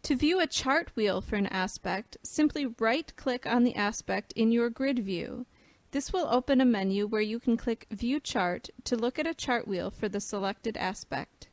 To view a chart wheel for an aspect, simply right-click on the aspect in your grid view. This will open a menu where you can click View Chart to look at a chart wheel for the selected aspect.